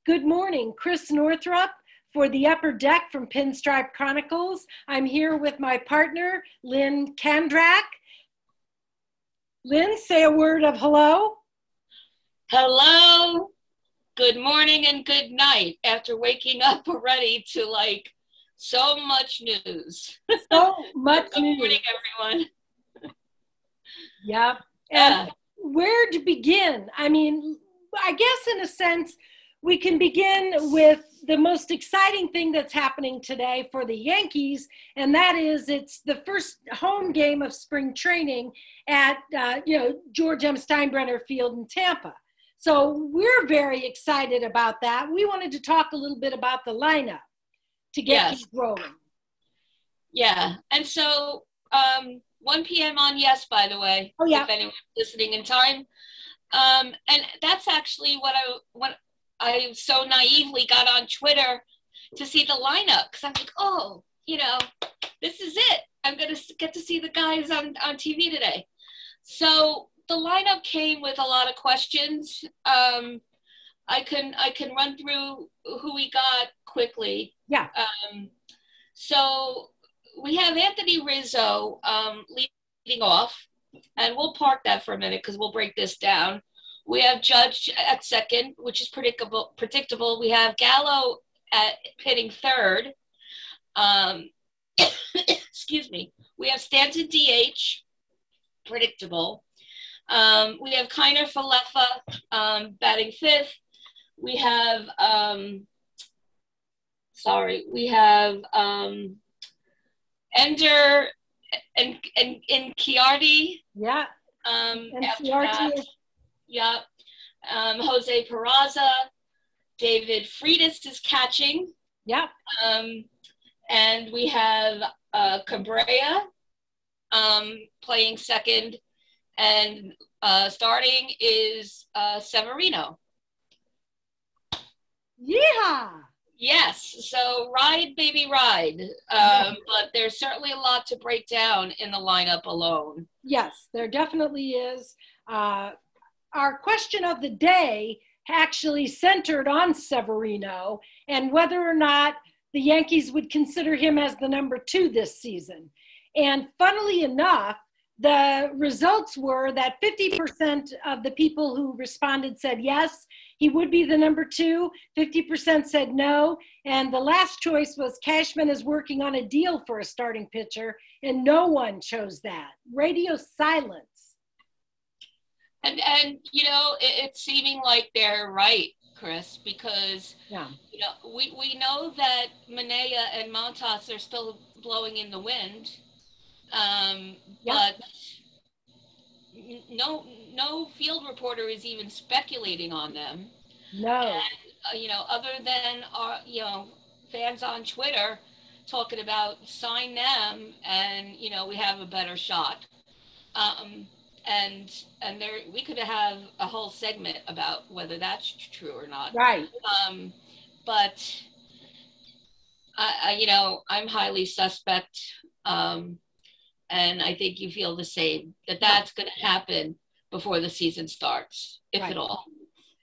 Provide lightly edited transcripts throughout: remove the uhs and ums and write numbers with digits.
Good morning, Chris Northrup for the Upper Deck from Pinstripe Chronicles. I'm here with my partner, Lynn Kandrak. Lynn, say a word of hello. Hello, good morning and good night after waking up already to so much news. So much Good news. morning, everyone. Yep. And where to begin? I mean, I guess in a sense, we can begin with the most exciting thing that's happening today for the Yankees, and that is it's the first home game of spring training at George M. Steinbrenner Field in Tampa. So we're very excited about that. We wanted to talk a little bit about the lineup to get things rolling. Yeah, and so 1 p.m. on Yes, by the way, if anyone's listening in time. And that's actually what I so naively got on Twitter to see the lineup, because I'm like, this is it. I'm going to get to see the guys on TV today. So the lineup came with a lot of questions. I can run through who we got quickly. Yeah. So we have Anthony Rizzo leading off, and we'll park that for a minute because we'll break this down. We have Judge at second, which is predictable. We have Gallo hitting third. Excuse me. We have Stanton DH, predictable. We have Kiner Falefa batting fifth. We have Ender and Chiardi. Yeah. And Chiardi. Yeah. Jose Peraza. David Freitas is catching. Yeah. And we have Cabrera playing second. And starting is Severino. Yeah. Yes. So ride, baby, ride. But there's certainly a lot to break down in the lineup alone. Yes, there definitely is. Our question of the day actually centered on Severino and whether or not the Yankees would consider him as the number 2 this season. And funnily enough, the results were that 50% of the people who responded said yes, he would be the number 2. 50% said no. And the last choice was Cashman is working on a deal for a starting pitcher, and no one chose that. Radio silence. And it's seeming like they're right, Chris, because we know that Manea and Montas are still blowing in the wind, but no field reporter is even speculating on them. No. And, other than our fans on Twitter talking about sign them, and we have a better shot. And there we could have a whole segment about whether that's true or not. Right. But I'm highly suspect, and I think you feel the same, that's going to happen before the season starts, if at all.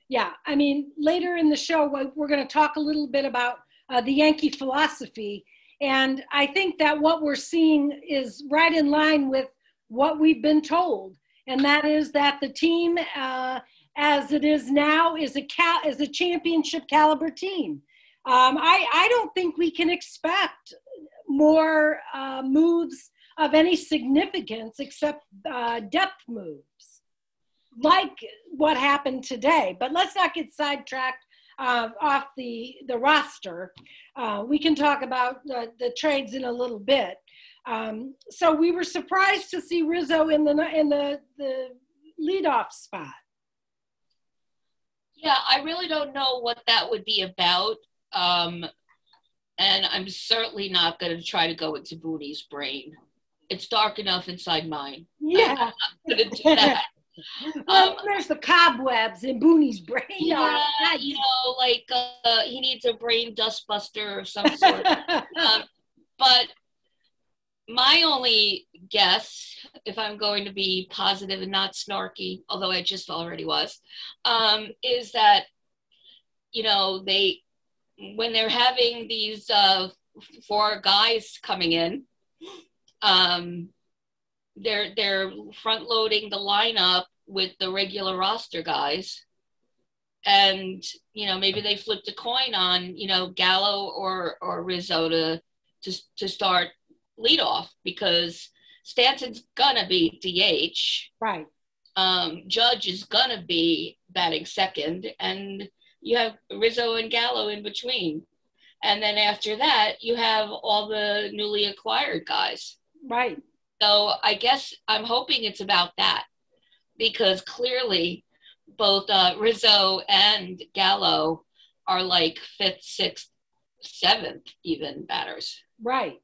Yeah, I mean, later in the show, we're going to talk a little bit about the Yankee philosophy, and I think that what we're seeing is right in line with what we've been told. And that is that the team, as it is now, is a championship caliber team. I don't think we can expect more moves of any significance except depth moves, like what happened today. But let's not get sidetracked off the roster. We can talk about the trades in a little bit. So we were surprised to see Rizzo in the leadoff spot. Yeah, I really don't know what that would be about. And I'm certainly not going to try to go into Booney's brain. It's dark enough inside mine. Yeah. I'm not going to do that. There's the cobwebs in Booney's brain. Yeah, he needs a brain dustbuster of some sort. But my only guess, if I'm going to be positive and not snarky, although I just already was, is that you know, when they're having these 4 guys coming in, they're front loading the lineup with the regular roster guys. And, you know, maybe they flipped a coin on, you know, Gallo or Rizzo to start leadoff, because Stanton's gonna be DH. Right. Judge is gonna be batting second, and you have Rizzo and Gallo in between. And then after that, you have all the newly acquired guys. Right. So I guess I'm hoping it's about that, because clearly both Rizzo and Gallo are like 5th, 6th, 7th even batters. Right.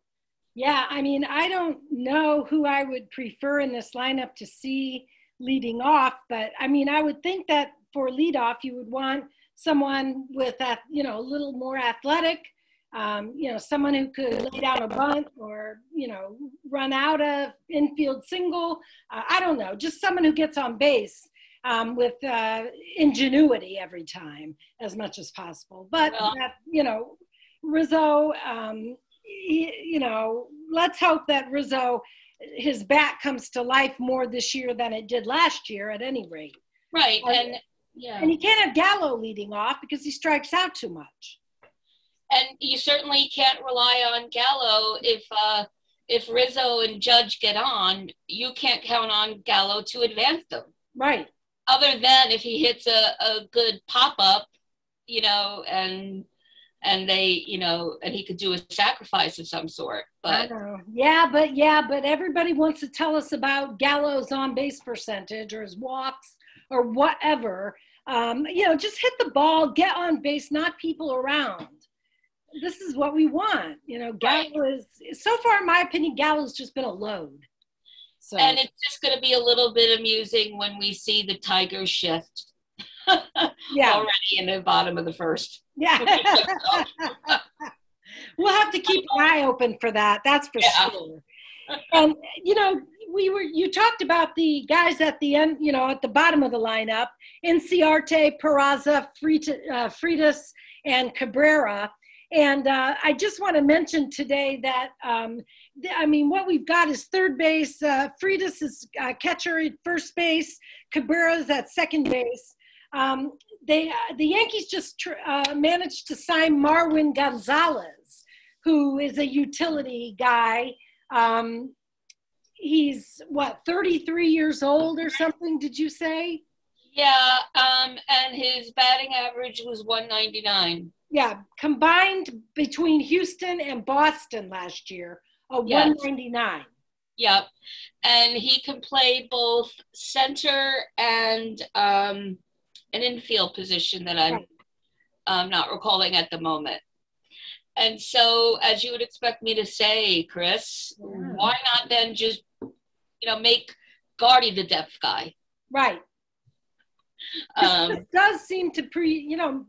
Yeah, I mean, I don't know who I would prefer in this lineup to see leading off, but I mean, I would think that for leadoff, you would want someone with that, you know, a little more athletic, you know, someone who could lay down a bunt or, you know, run out a infield single. I don't know, just someone who gets on base with ingenuity every time as much as possible. But, you know, Rizzo, you know, let's hope that Rizzo, his bat comes to life more this year than it did last year at any rate. Right. And yeah. And you can't have Gallo leading off because he strikes out too much. And you certainly can't rely on Gallo if Rizzo and Judge get on. You can't count on Gallo to advance them. Right. Other than if he hits a good pop-up, you know, and they, you know, and he could do a sacrifice of some sort. But I know. Yeah, but everybody wants to tell us about Gallo's on base percentage or his walks or whatever. You know, just hit the ball, get on base, not people around. This is what we want. You know, Gallo is, so far in my opinion, Gallo's just been a load. So. And it's just going to be a little bit amusing when we see the Tigers shift. Yeah. Already in the bottom of the first. Yeah. We'll have to keep an eye open for that. That's for sure. And, you know, you talked about the guys at the end, you know, at the bottom of the lineup, Inciarte, Peraza, Freitas, and Cabrera. And I just want to mention today that, I mean, what we've got is third base. Freitas is catcher at first base. Cabrera's at second base. The Yankees just managed to sign Marwin Gonzalez, who is a utility guy. He's, 33 years old or something, did you say? Yeah, and his batting average was 199. Yeah, combined between Houston and Boston last year, 199. Yep, and he can play both center and an infield position that I'm not recalling at the moment. And so, as you would expect me to say, Chris, why not then just, you know, make Gardy the depth guy? Right. This does seem to you know,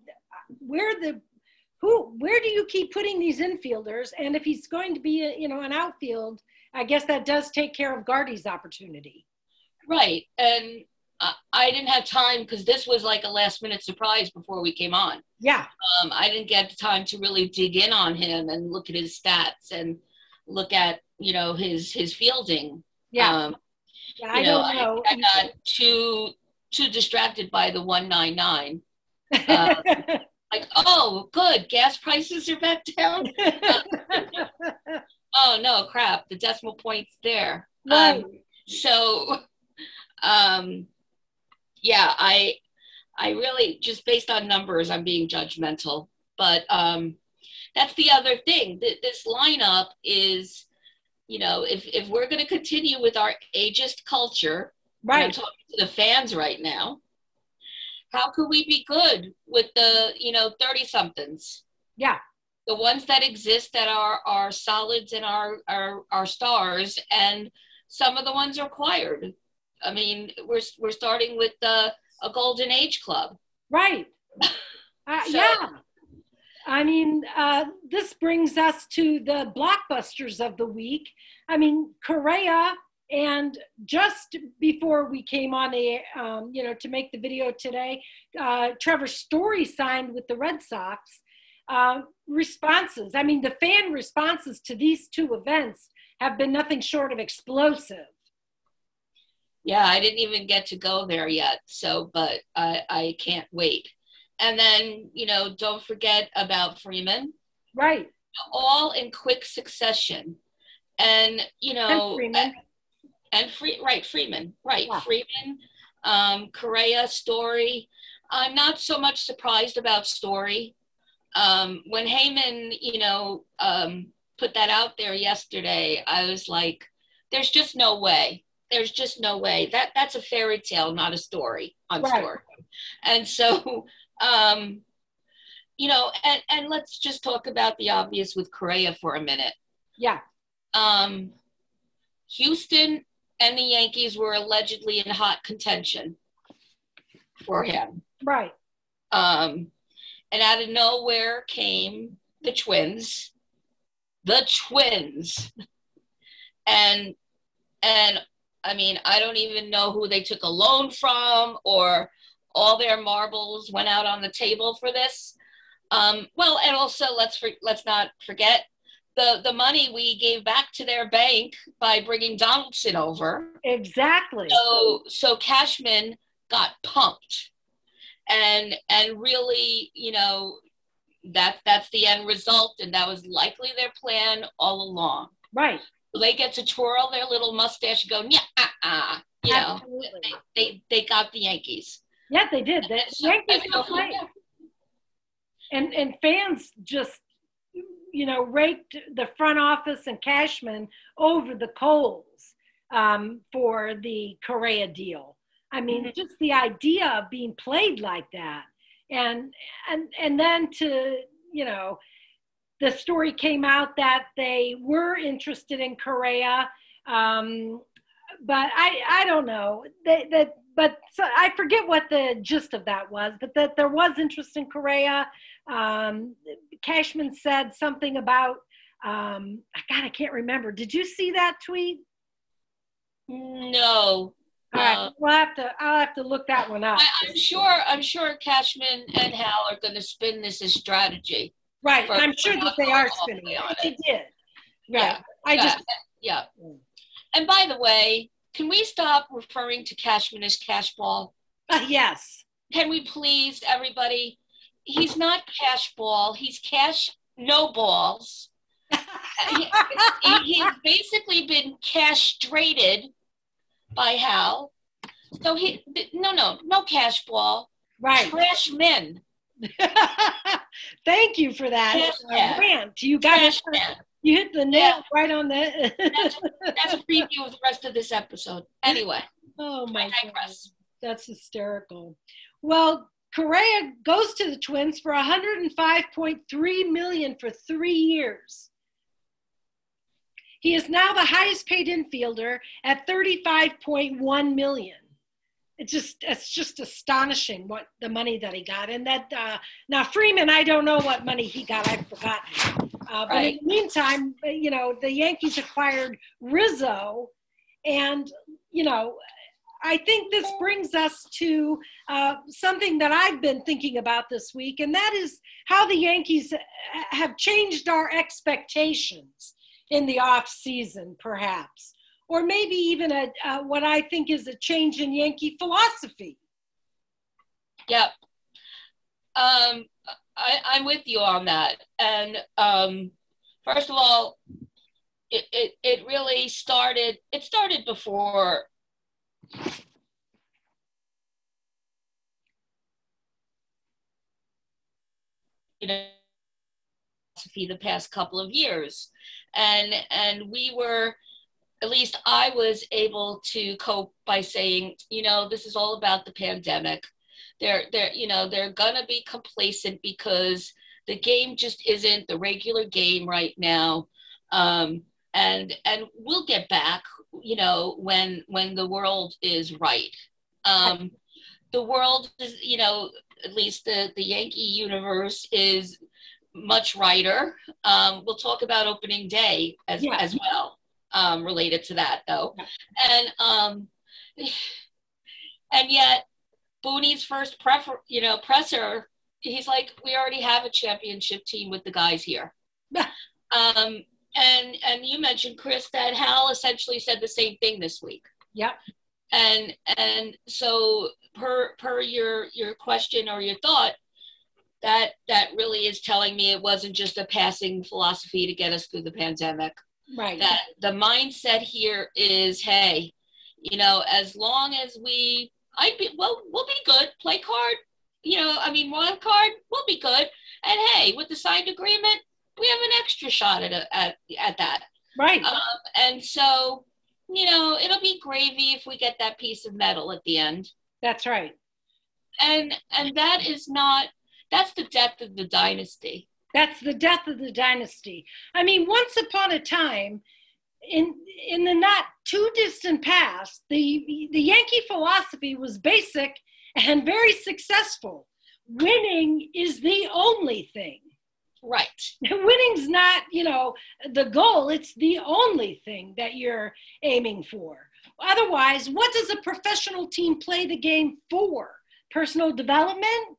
where do you keep putting these infielders? And if he's going to be, you know, an outfield, I guess that does take care of Gardy's opportunity. Right. And I didn't have time because this was like a last minute surprise before we came on. Yeah. I didn't get the time to really dig in on him and look at his stats and look at, you know, his fielding. Yeah. I don't know. I got too distracted by the 199. Like, oh, good, gas prices are back down. Oh no, crap! The decimal point's there. Right. Yeah, I really, just based on numbers, I'm being judgmental. But that's the other thing. This lineup is, you know, if we're going to continue with our ageist culture, right? I'm talking to the fans right now. How could we be good with the, you know, 30-somethings? Yeah. The ones that exist that are solids and are stars, and some of the ones are acquired. I mean, we're starting with a golden age club. Right. Yeah. I mean, this brings us to the blockbusters of the week. I mean, Correa And just before we came on the, to make the video today, Trevor Story signed with the Red Sox. Responses, I mean, the fan responses to these two events have been nothing short of explosive. Yeah, I didn't even get to go there yet. So, but I can't wait. And then, don't forget about Freeman. Right. All in quick succession. And, Freeman. Freeman. Right. Yeah. Freeman, Correa, Story. I'm not so much surprised about Story. When Heyman, put that out there yesterday, I was like, there's just no way. There's just no way. That's a fairy tale, not a story on Story. And so, and let's just talk about the obvious with Correa for a minute. Yeah. Houston and the Yankees were allegedly in hot contention for him. Right. And out of nowhere came the Twins. And I mean, I don't even know who they took a loan from, or all their marbles went out on the table for this. Well, and also let's not forget the money we gave back to their bank by bringing Donaldson over. Exactly. So Cashman got pumped, and really, that's the end result, and that was likely their plan all along. Right. They get to twirl their little mustache and go, they got the Yankees. Yeah, they did. The Yankees played. And fans just, raked the front office and Cashman over the coals for the Correa deal. I mean, just the idea of being played like that. And then to, the story came out that they were interested in Correa, but I don't know. So I forget what the gist of that was, but that there was interest in Correa. Cashman said something about, I can't remember. Did you see that tweet? No. All right, I'll have to look that one up. I'm sure Cashman and Hal are going to spin this as strategy. Right, I'm sure that they are spinning it. They did. Right. Yeah. And by the way, can we stop referring to Cashman as Cashball? Yes. Can we please, everybody? He's not Cashball. He's Cash No Balls. He's basically been castrated by Hal. So no Cashball. Right. Trash men. Thank you for that rant. You got it. You hit the nail right on the. That's a preview of the rest of this episode. Anyway. Oh my God, that's hysterical. Well, Correa goes to the Twins for $105.3 million for 3 years. He is now the highest paid infielder at $35.1 million. It's just astonishing what the money that he got. And that now Freeman, I don't know what money he got. I've forgotten. But in the meantime, the Yankees acquired Rizzo, and I think this brings us to something that I've been thinking about this week, and that is how the Yankees have changed our expectations in the off season, perhaps. Or maybe even what I think is a change in Yankee philosophy. Yep. I'm with you on that. And first of all, it really started before the past couple of years. And we were, at least I was able to cope by saying, this is all about the pandemic. They're gonna be complacent because the game just isn't the regular game right now. And we'll get back, when the world is right. The world is, at least the Yankee universe is much righter. We'll talk about opening day as well. related to that though. And yet Booney's first presser, he's like, we already have a championship team with the guys here. And you mentioned, Chris, that Hal essentially said the same thing this week. Yep. And so per your question or your thought, that really is telling me it wasn't just a passing philosophy to get us through the pandemic. Right. That the mindset here is, hey, as long as we'll be good. Play card, wild card, we'll be good. And hey, with the signed agreement, we have an extra shot at that. Right. And so, it'll be gravy if we get that piece of metal at the end. That's right. And that's the death of the dynasty. That's the death of the dynasty. I mean, once upon a time, in the not too distant past, the Yankee philosophy was basic and very successful. Winning is the only thing. Right. Winning's not, the goal. It's the only thing that you're aiming for. Otherwise, what does a professional team play the game for? Personal development?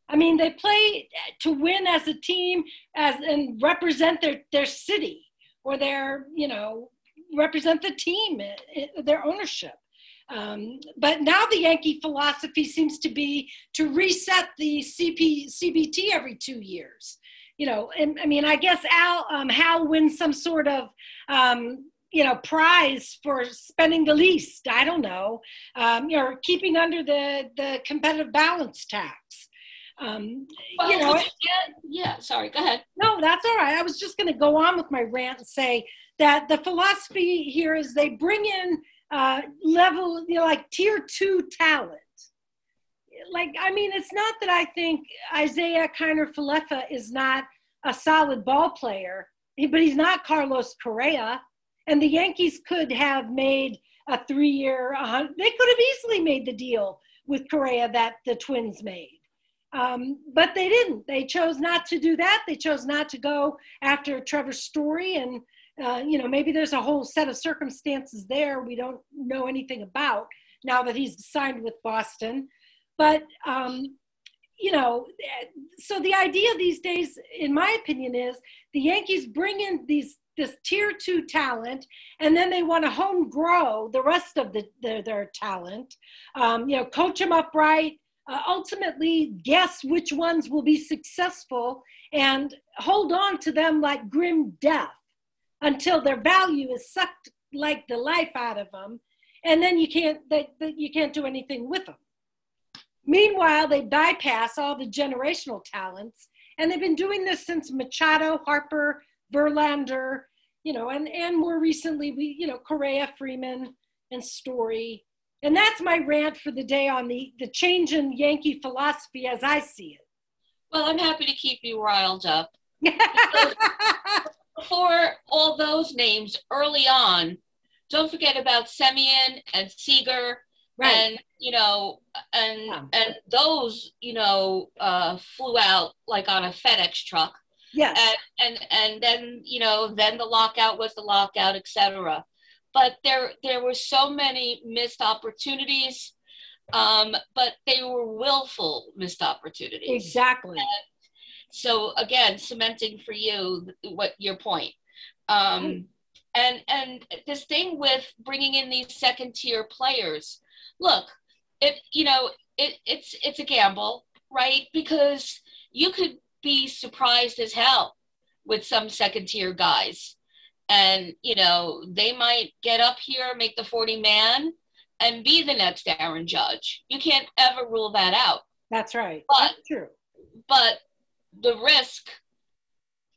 I mean, they play to win as a team and represent their city or represent the team, their ownership. But now the Yankee philosophy seems to be to reset the CBT every 2 years. And I mean, I guess Hal wins some sort of, prize for spending the least. I don't know, keeping under the competitive balance tax. Sorry, go ahead. No, that's all right. I was just going to go on with my rant and say that the philosophy here is they bring in level, like tier 2 talent. It's not that I think Isaiah Kiner-Falefa is not a solid ball player, but he's not Carlos Correa. And the Yankees could have made a 3-year, they could have easily made the deal with Correa that the Twins made. But they didn't. They chose not to do that. They chose not to go after Trevor Story. And, maybe there's a whole set of circumstances there we don't know anything about now that he's signed with Boston. But, so the idea these days, in my opinion, is the Yankees bring in this tier 2 talent, and then they want to home grow the rest of their talent, coach them up right, ultimately guess which ones will be successful and hold on to them like grim death until their value is sucked like the life out of them. And then you can't do anything with them. Meanwhile, they bypass all the generational talents, and they've been doing this since Machado, Harper, Verlander, and more recently, Correa, Freeman, and Story. And that's my rant for the day on the change in Yankee philosophy as I see it. Well, I'm happy to keep you riled up. Before all those names early on, don't forget about Semien and Seager. Right. And those, flew out like on a FedEx truck. Yes. And then, then the lockout was the lockout, etc. But there were so many missed opportunities, but they were willful missed opportunities. Exactly. So again, cementing for you what your point. And this thing with bringing in these second tier players. Look, it's a gamble, right? Because you could be surprised as hell with some second tier guys. And, they might get up here, make the 40-man, and be the next Aaron Judge. You can't ever rule that out. That's right. That's true. But the risk,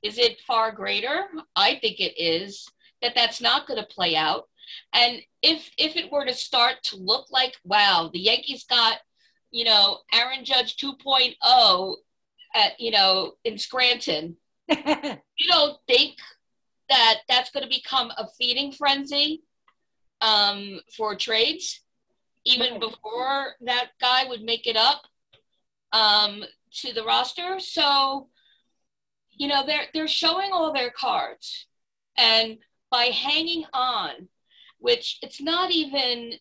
is it far greater? I think it is, that's not going to play out. And if it were to start to look like, wow, the Yankees got, Aaron Judge 2.0 at, in Scranton, you don't think that that's going to become a feeding frenzy for trades, even before that guy would make it up to the roster? So, they're showing all their cards. And by hanging on, which it's not even,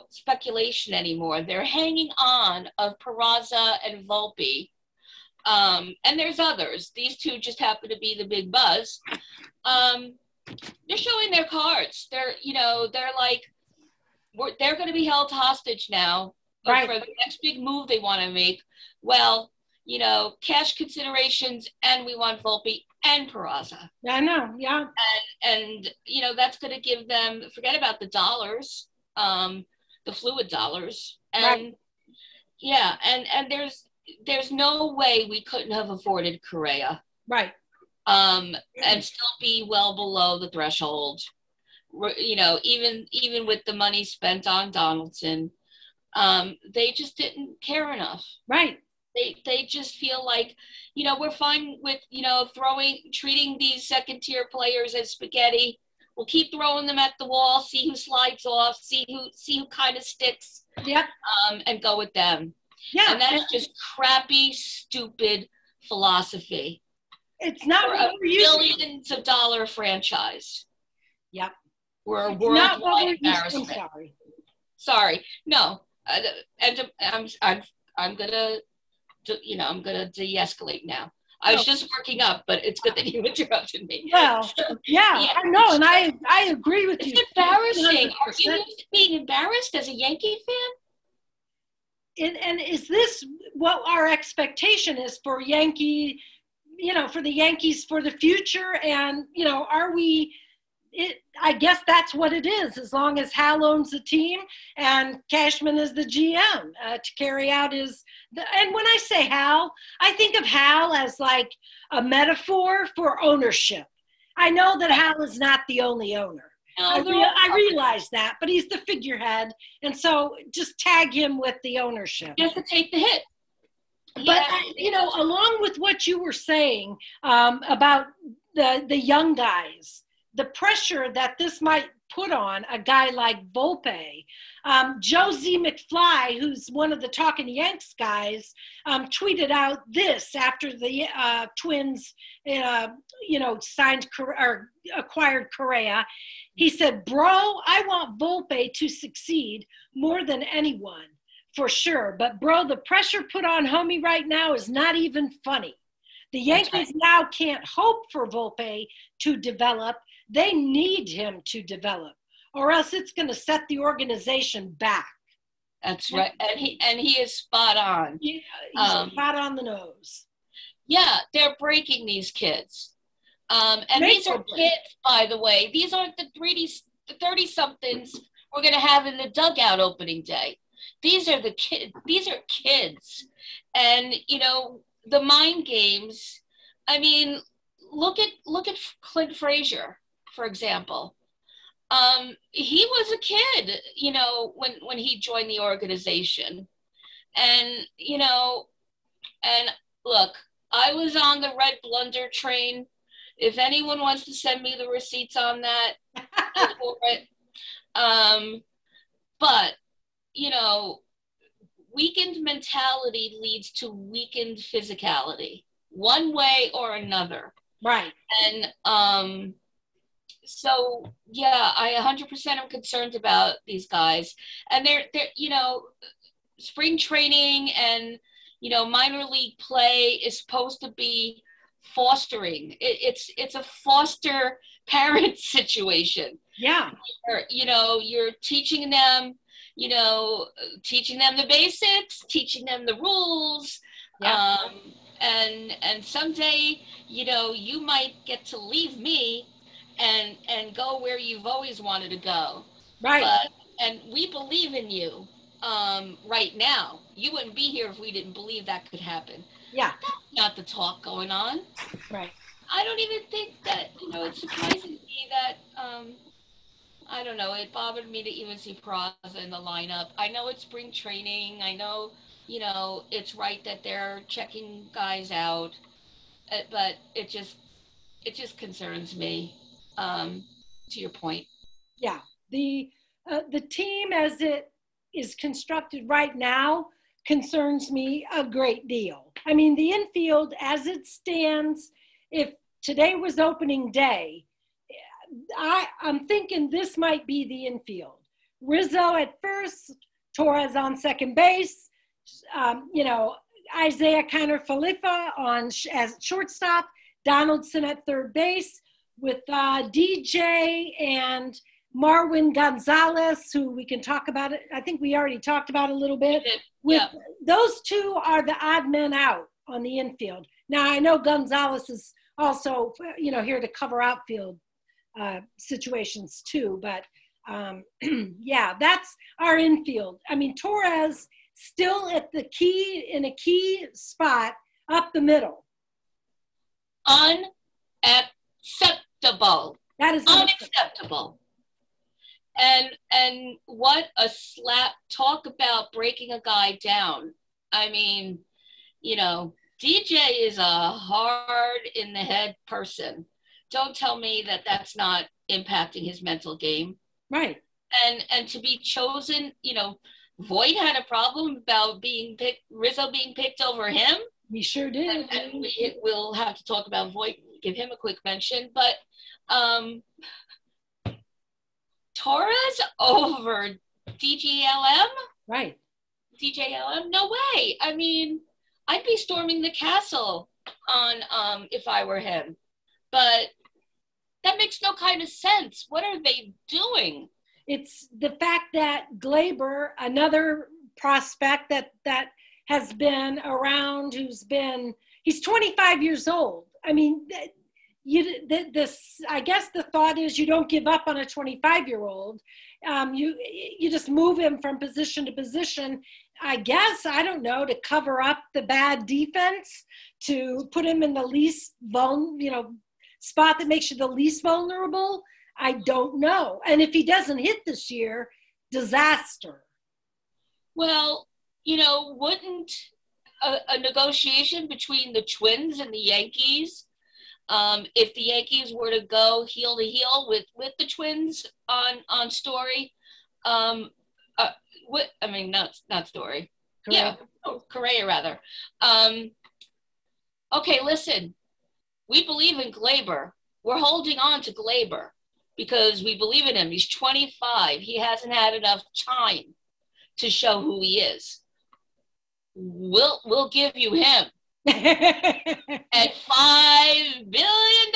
speculation anymore. They're hanging on of Peraza and Volpe. And there's others. These two just happen to be the big buzz. They're showing their cards. They're like, they're going to be held hostage now for the next big move they want to make. Well, cash considerations, and we want Volpe and Peraza. I know, yeah. And that's going to give them, forget about the dollars, the fluid dollars. And and there's no way we couldn't have afforded Correa. Right. And still be well below the threshold. Even with the money spent on Donaldson, they just didn't care enough. Right. They just feel like, we're fine with, treating these second tier players as spaghetti. We'll keep throwing them at the wall, see who slides off, see who kind of sticks. Yeah. And go with them. Yeah. And that's just crappy, stupid philosophy. It's not for a billions of dollar franchise. Yep. We're a worldwide embarrassment. Sorry. No. And I'm gonna de-escalate now. I was just working up, but it's good that you interrupted me. Well, yeah, I know, and I agree with you. It's embarrassing. 100%. Are you being embarrassed as a Yankee fan? And is this what our expectation is for Yankee, for the Yankees for the future? And, are we, I guess that's what it is, as long as Hal owns the team and Cashman is the GM to carry out and when I say Hal, I think of Hal as like a metaphor for ownership. I know that Hal is not the only owner. I realize that, but he's the figurehead, and so just tag him with the ownership. You have to take the hit. But, along with what you were saying about the young guys, the pressure that this might put on a guy like Volpe, Josie McFly, who's one of the Talking Yanks guys, tweeted out this after the Twins, signed or acquired Correa. He said, "Bro, I want Volpe to succeed more than anyone, for sure. But bro, the pressure put on homie right now is not even funny. The Yankees now can't hope for Volpe to develop. They need him to develop, or else it's going to set the organization back." That's right. And he is spot on. He's spot on the nose. Yeah, they're breaking these kids. And these are kids, by the way. These aren't the 30-somethings we're going to have in the dugout opening day. These are the kids. These are kids. And, the mind games. I mean, look at Clint Frazier, for example. He was a kid, when he joined the organization. And, and look, I was on the Red Blunder train. If anyone wants to send me the receipts on that, go for it. But, weakened mentality leads to weakened physicality, one way or another. Right. And so, yeah, I 100% am concerned about these guys. And they're spring training and, minor league play is supposed to be fostering. It's a foster parent situation. Yeah. You're teaching them, the basics, teaching them the rules. Yeah. And someday, you might get to leave me and go where you've always wanted to go. Right. And we believe in you right now. You wouldn't be here if we didn't believe that could happen. Yeah. That's not the talk going on. Right. I don't even think that, it's surprising to me that, I don't know, it bothered me to even see Peraza in the lineup. I know it's spring training. I know, it's right that they're checking guys out, but it just concerns me, to your point. Yeah. The team as it is constructed right now concerns me a great deal. I mean, the infield as it stands, if today was opening day, I'm thinking this might be the infield. Rizzo at first, Torres on second base, Isaiah Kiner-Falefa as shortstop, Donaldson at third base with DJ and Marwin Gonzalez, who we can talk about it. I think we already talked about a little bit. Those two are the odd men out on the infield. Now, I know Gonzalez is also, here to cover outfield situations too, but that's our infield. I mean, Torres still in a key spot up the middle. Unacceptable. That is unacceptable. And what a slap. Talk about breaking a guy down. I mean, DJ is a hard in the head person. Don't tell me that that's not impacting his mental game. Right. And to be chosen, Voit had a problem about Rizzo being picked over him. He sure did. And we'll have to talk about Voit, give him a quick mention. But Torres over DJLM? Right. DJLM? No way. I mean, I'd be storming the castle on if I were him. But that makes no kind of sense. What are they doing? It's the fact that Glaber, another prospect that has been around, he's 25 years old. I mean, I guess the thought is you don't give up on a 25-year-old. You just move him from position to position. I guess, I don't know, to cover up the bad defense, to put him in the least spot that makes you the least vulnerable. I don't know. And if he doesn't hit this year, disaster. Well, wouldn't a negotiation between the Twins and the Yankees, if the Yankees were to go heel to heel with the Twins on Story, not Story. Correct. Yeah, Correa rather. Okay, listen, we believe in Glaber. We're holding on to Glaber because we believe in him. He's 25. He hasn't had enough time to show who he is. We'll give you him at $5 billion.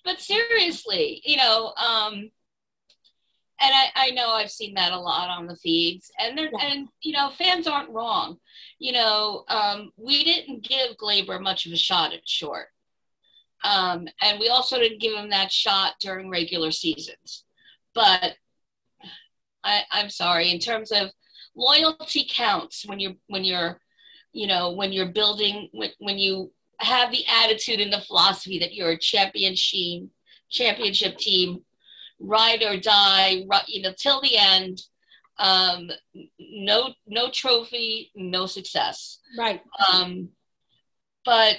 but seriously, and I know I've seen that a lot on the feeds, and fans aren't wrong. We didn't give Glaber much of a shot at short. And we also didn't give him that shot during regular seasons. But I'm sorry, in terms of loyalty counts when you're building, when you have the attitude and the philosophy that you're a championship team, ride or die, till the end. No trophy, no success. Right. But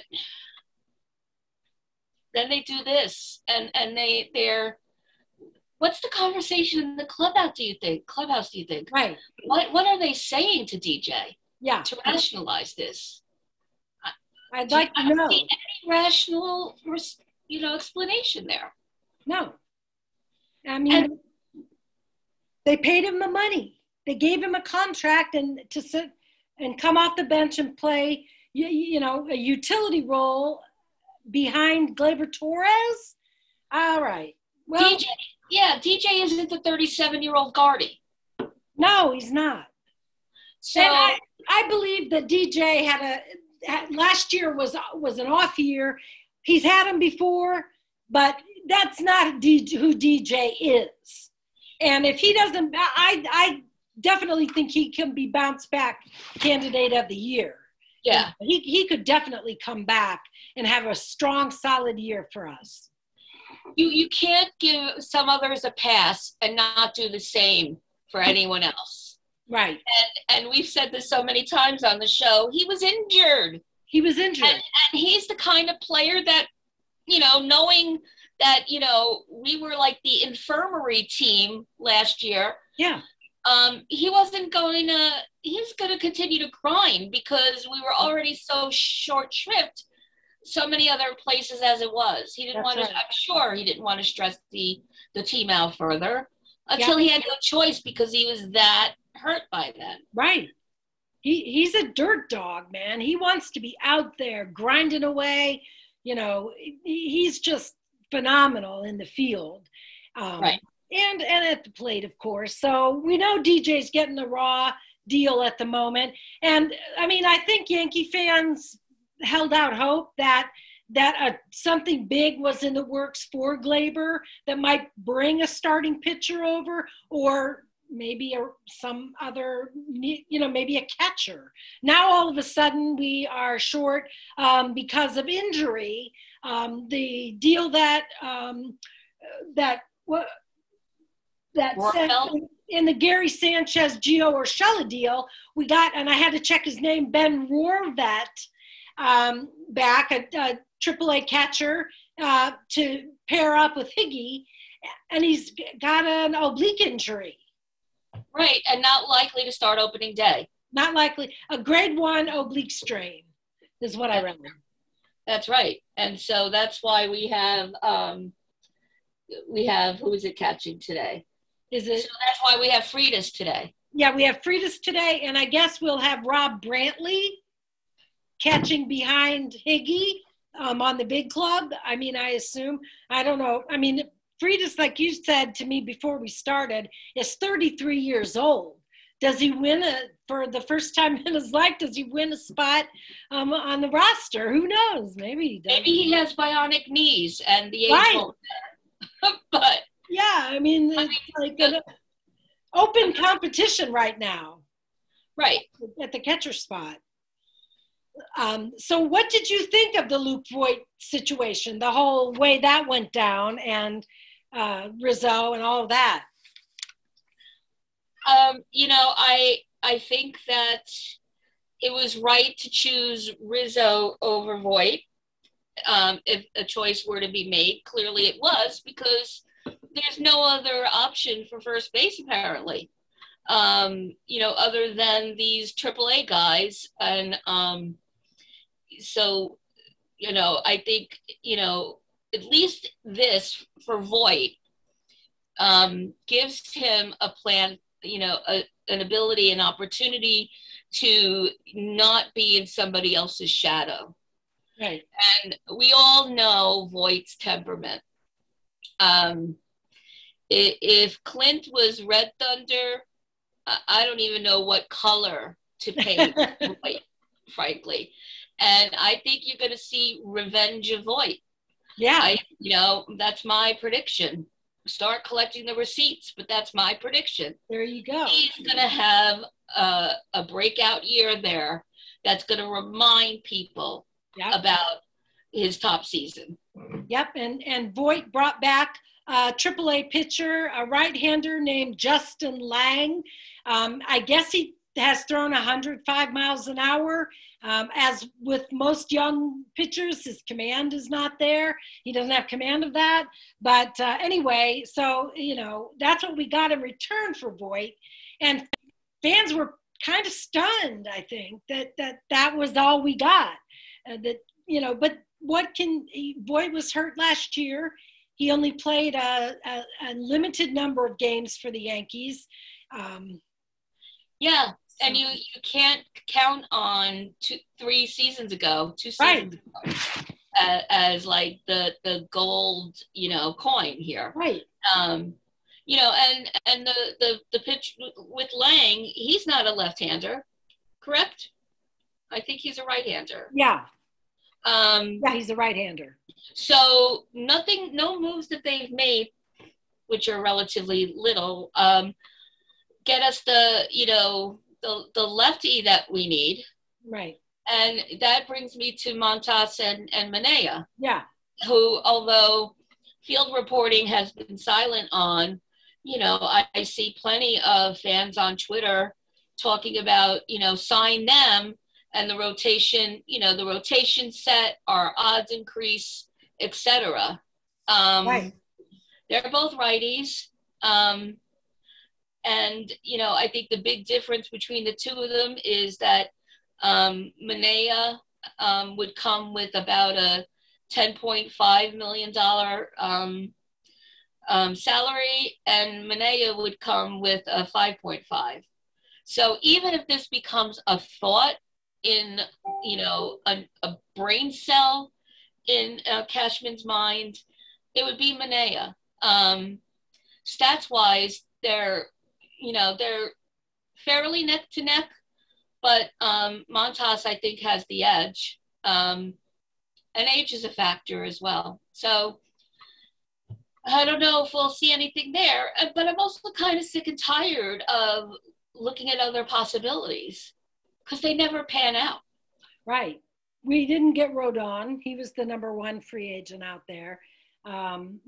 then they do this, and they're. What's the conversation in the clubhouse? Do you think? Right. What are they saying to DJ? Yeah. To rationalize this. I'd like to know. I don't see any rational, explanation there. No. I mean, they paid him the money. They gave him a contract and to sit and come off the bench and play, a utility role behind Glaber Torres. All right. Well, DJ isn't the 37-year-old Gardy. No, he's not. So and I believe that DJ last year was an off year. He's had him before, but that's not who DJ is. And if he doesn't, I definitely think he can be bounced back candidate of the year. Yeah. He could definitely come back and have a strong, solid year for us. You can't give some others a pass and not do the same for anyone else. Right. And we've said this so many times on the show. He was injured. And he's the kind of player that, knowing that, we were like the infirmary team last year. Yeah. He was going to continue to grind because we were already so short-shrift. so many other places as it was. He didn't That's want to, right. I'm sure he didn't want to stress the team out further until he had no choice because he was that hurt by then. Right. He's a dirt dog, man. He wants to be out there grinding away. You know, he's just phenomenal in the field. Right. And at the plate, of course. So we know DJ's getting the raw deal at the moment. And I mean, I think Yankee fans held out hope that something big was in the works for Glaber that might bring a starting pitcher over, or maybe some other, maybe a catcher. Now all of a sudden we are short because of injury. The deal that in the Gary Sanchez, Gio Urshela deal, we got, and I had to check his name, Ben Rohrvet, back, a AAA catcher, to pair up with Higgy, and he's got an oblique injury. Right, and not likely to start opening day. Not likely. A grade 1 oblique strain is what I read. That's right. And so that's why we have who is it catching today? So that's why we have Freitas today. Yeah, we have Freitas today, and I guess we'll have Rob Brantley catching behind Higgy on the big club. I mean, I assume. I don't know. I mean, Freitas, like you said to me before we started, is 33 years old. Does he win for the first time in his life? Does he win a spot on the roster? Who knows? Maybe he does. Maybe he has bionic knees and the age won't matter. But yeah, I mean, it's like an open competition right now. Right. At the catcher spot. So what did you think of the Luke Voit situation, the whole way that went down, and Rizzo and all of that? I think that it was right to choose Rizzo over Voit. If a choice were to be made, clearly it was, because there's no other option for first base apparently. Other than these AAA guys. And so, I think, at least this for Voit gives him a plan, an ability, an opportunity to not be in somebody else's shadow. Right. And we all know Voigt's temperament. If Clint was Red Thunder, I don't even know what color to paint Voit, frankly. And I think you're going to see revenge of Voit. Yeah. That's my prediction. Start collecting the receipts, but that's my prediction. There you go. He's going to have a breakout year there that's going to remind people about his top season. Yep, and Voit brought back a AAA pitcher, a right-hander named Justin Lang. I guess he has thrown 105 miles an hour. As with most young pitchers, his command is not there. He doesn't have command of that. But anyway, so, that's what we got in return for Voit. And fans were kind of stunned, I think, that was all we got. But Voit was hurt last year. He only played a limited number of games for the Yankees. And you can't count on 2 seasons ago as like the gold, coin here. Right. And the pitch with Lang, he's not a left-hander, correct? I think he's a right-hander. Yeah. He's a right-hander. So no moves that they've made, which are relatively little, get us the lefty that we need. Right. And that brings me to Montas and Manaea. Yeah. Who, although field reporting has been silent on, I see plenty of fans on Twitter talking about, sign them and the rotation, the rotation set, our odds increase, etc. Right. They're both righties. And, I think the big difference between the two of them is that Manaea would come with about a $10.5 million salary, and Manea would come with a 5.5. So even if this becomes a thought in, you know, a brain cell in Cashman's mind, it would be Manea. Stats wise, they're fairly neck to neck, but Montas, I think, has the edge. And age is a factor as well. So I don't know if we'll see anything there, but I'm also kind of sick and tired of looking at other possibilities because they never pan out. Right. We didn't get Rodon. He was the number one free agent out there, and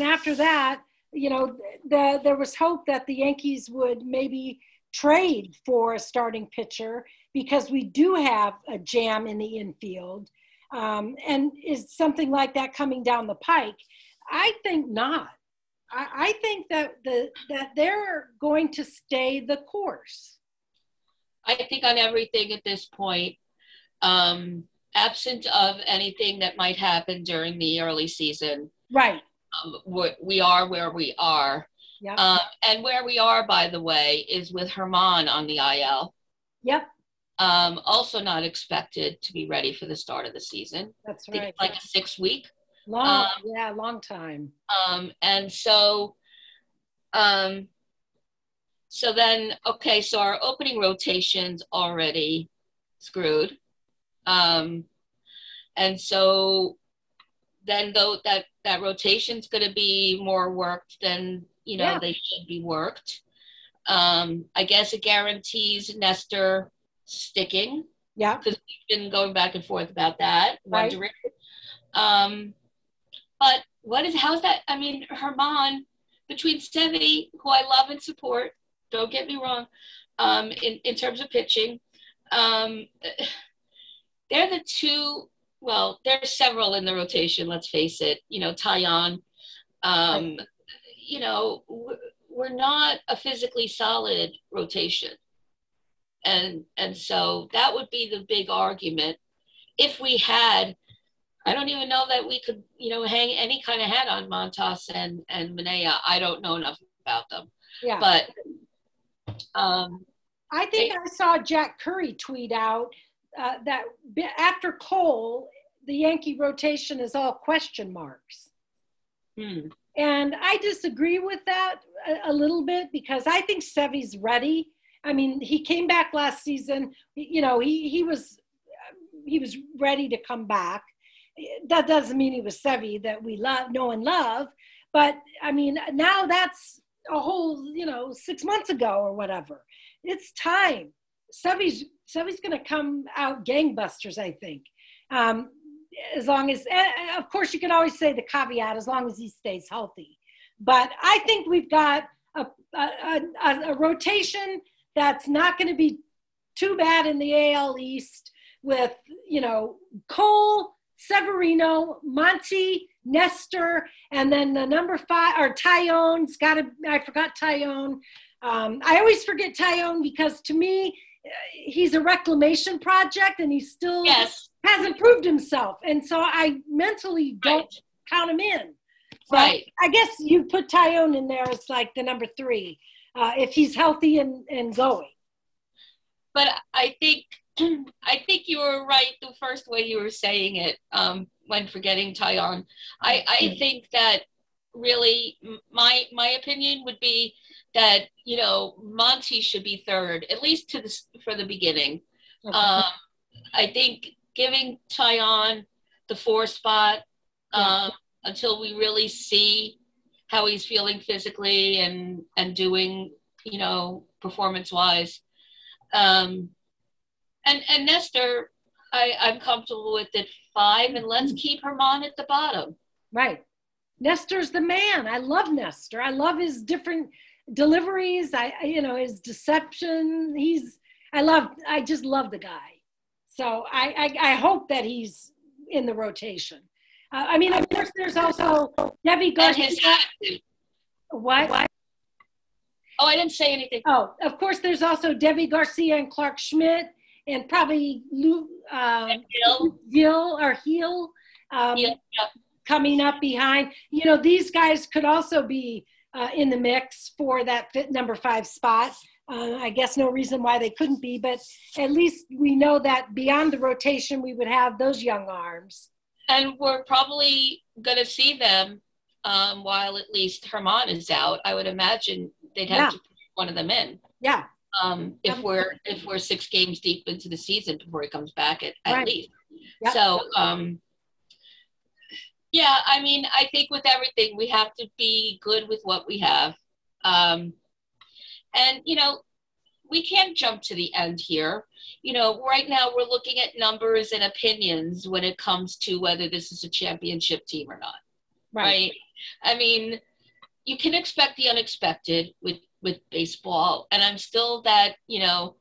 after that, you know, there was hope that the Yankees would maybe trade for a starting pitcher because we do have a jam in the infield. And is something like that coming down the pike? I think not. I think that that they're going to stay the course. I think on everything at this point, absent of anything that might happen during the early season. Right. We are where we are. Yep. And where we are, by the way, is with Herman on the IL. Yep. Also not expected to be ready for the start of the season. That's right. Like a 6 week. Long time. And so then, okay, so our opening rotation's already screwed. And so then though that rotation's going to be more worked than, you know, they should be worked. I guess it guarantees Nestor sticking. Yeah. Because we've been going back and forth about that, right. wondering. But how's that? I mean, Herman, between Sevi, who I love and support, don't get me wrong, in terms of pitching, they're the two, well, there's several in the rotation, let's face it, you know, Taillon, you know, we're not a physically solid rotation. And so that would be the big argument. If we had, I don't even know that we could, you know, hang any kind of hat on Montas and Manea. I don't know enough about them. Yeah. But I think I saw Jack Curry tweet out that after Cole, the Yankee rotation is all question marks. And I disagree with that a little bit because I think Sevi's ready. I mean, he came back last season. You know, he was ready to come back. That doesn't mean he was Sevi that we know and love. But I mean, now that's a whole, you know, 6 months ago or whatever. It's time. Sevi's going to come out gangbusters, I think. As long as, of course, you can always say the caveat, as long as he stays healthy. But I think we've got a rotation that's not going to be too bad in the AL East with, you know, Cole, Severino, Monty, Nestor, and then the number 5, or Taillon's I forgot Taillon. I always forget Taillon because to me, he's a reclamation project and he still hasn't proved himself. And so I mentally don't count him in. But I guess you put Taillon in there as like the number 3 if he's healthy and going. But I think you were right the first way you were saying it when forgetting Taillon. I think that really my opinion would be that, you know, Monty should be 3rd, at least for the beginning. Okay. I think giving Taillon the 4 spot until we really see how he's feeling physically and doing, you know, performance-wise. And Nestor, I'm comfortable with it 5, and let's keep Herman at the bottom. Right. Nestor's the man. I love Nestor. I love his different deliveries. You know, his deception. I just love the guy. So I hope that he's in the rotation. I mean, of course, there's also Debbie Garcia. What? Oh, I didn't say anything. Oh, of course, there's also Debbie Garcia and Clark Schmidt and probably Heel Yeah. coming up behind. You know, these guys could also be in the mix for that number 5 spot. I guess no reason why they couldn't be, but at least we know that beyond the rotation, we would have those young arms. And we're probably going to see them while at least Herman is out. I would imagine they'd have to put one of them in. Yeah. If we're 6 games deep into the season before he comes back at least. Yep. So, yeah, I mean, I think with everything, we have to be good with what we have. And, you know, we can't jump to the end here. You know, right now we're looking at numbers and opinions when it comes to whether this is a championship team or not. Right? I mean, you can expect the unexpected with baseball. And I'm still that, you know,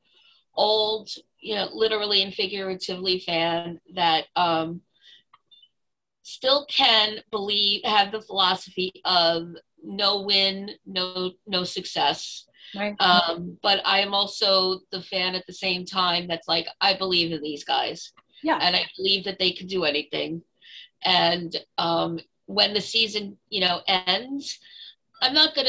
old, you know, literally and figuratively fan that still can have the philosophy of no win, no success. Right. But I am also the fan at the same time that's like, I believe in these guys. Yeah. And I believe that they can do anything. And when the season, you know, ends, I'm not going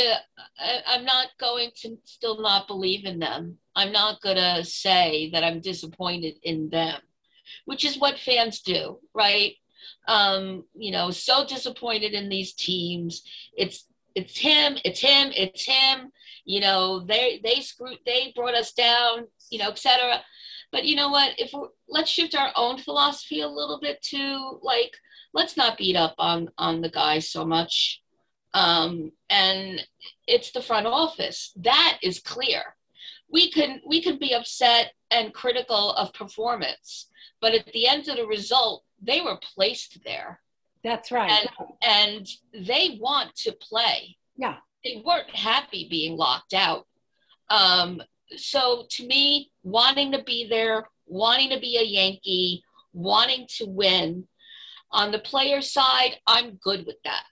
to still not believe in them. I'm not going to say that I'm disappointed in them, which is what fans do, right? You know, so disappointed in these teams. It's him. You know, they brought us down, you know, etc. But you know what? Let's shift our own philosophy a little bit to, like, let's not beat up on the guys so much. And it's the front office. That is clear. We can be upset and critical of performance, but at the end of the result, they were placed there. That's right. And they want to play. Yeah. They weren't happy being locked out. So to me, wanting to be there, wanting to be a Yankee, wanting to win, on the player side, I'm good with that.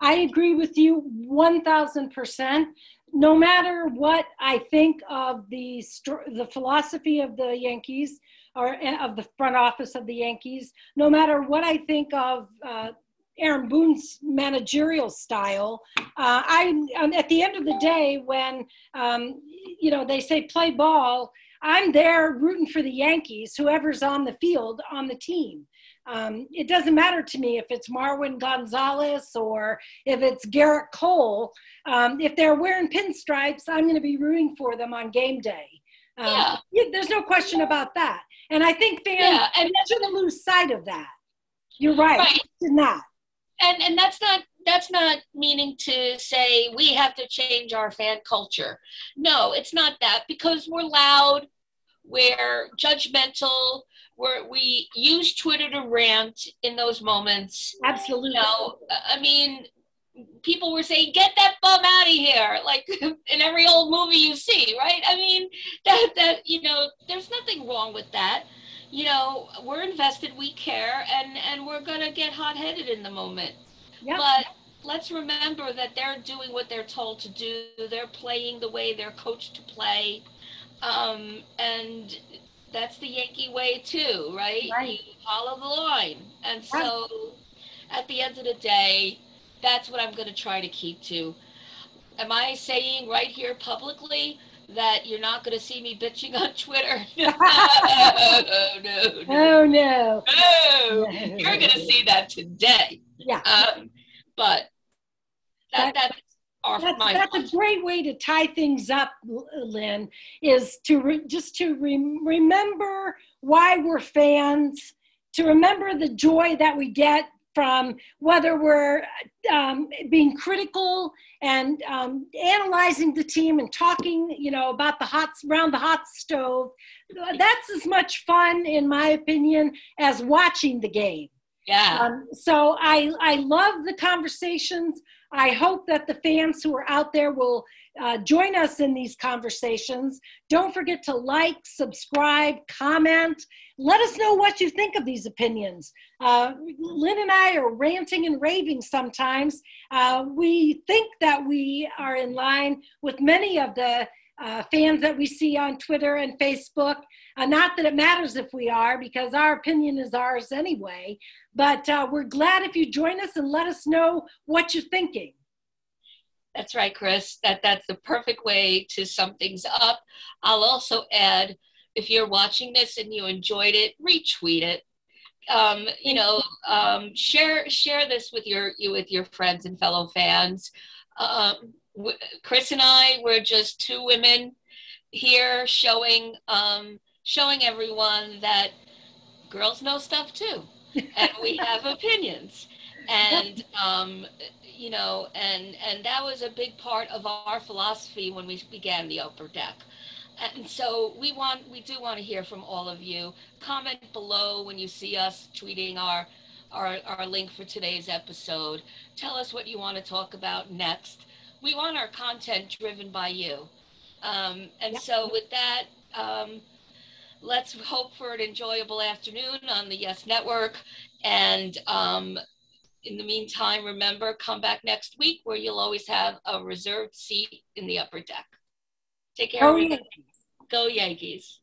I agree with you 1,000%. No matter what I think of the philosophy of the Yankees or of the front office of the Yankees, no matter what I think of Aaron Boone's managerial style, at the end of the day, when you know, they say play ball, I'm there rooting for the Yankees, whoever's on the field on the team. It doesn't matter to me if it's Marwin Gonzalez or if it's Garrett Cole. If they're wearing pinstripes, I'm going to be rooting for them on game day. There's no question about that. And I think fans shouldn't lose sight of that. You're right. Not. And that's not meaning to say we have to change our fan culture. No, it's not that, because we're loud, we're judgmental, we use Twitter to rant in those moments. Absolutely. You know, I mean, people were saying, get that bum out of here, like in every old movie you see, right? I mean, that you know, there's nothing wrong with that. You know, we're invested, we care, and we're going to get hot-headed in the moment. Yep. But let's remember that they're doing what they're told to do. They're playing the way they're coached to play. And that's the Yankee way too, right? You follow the line. And so at the end of the day, that's what I'm going to try to keep to. Am I saying right here publicly that you're not going to see me bitching on Twitter? No. Oh, no. No. You're going to see that today. Yeah. But that's a great way to tie things up, Lynn, is to remember why we're fans, to remember the joy that we get from whether we're being critical and analyzing the team and talking, you know, about around the hot stove. That's as much fun, in my opinion, as watching the game. Yeah. So I love the conversations. I hope that the fans who are out there will join us in these conversations. Don't forget to like, subscribe, comment. Let us know what you think of these opinions. Lynn and I are ranting and raving sometimes. We think that we are in line with many of the fans that we see on Twitter and Facebook. Not that it matters if we are, because our opinion is ours anyway, but we're glad if you join us and let us know what you're thinking. That's right, Chris. That's the perfect way to sum things up. I'll also add, if you're watching this and you enjoyed it, retweet it. Share this with your friends and fellow fans. Chris and I, we're just two women here showing everyone that girls know stuff too, and we have opinions. And and that was a big part of our philosophy when we began the Upper Deck. And so we do want to hear from all of you. Comment below when you see us tweeting our link for today's episode. Tell us what you want to talk about next. We want our content driven by you. So with that, let's hope for an enjoyable afternoon on the Yes Network. And in the meantime, remember, come back next week where you'll always have a reserved seat in the Upper Deck. Take care, everybody. Go Yankees.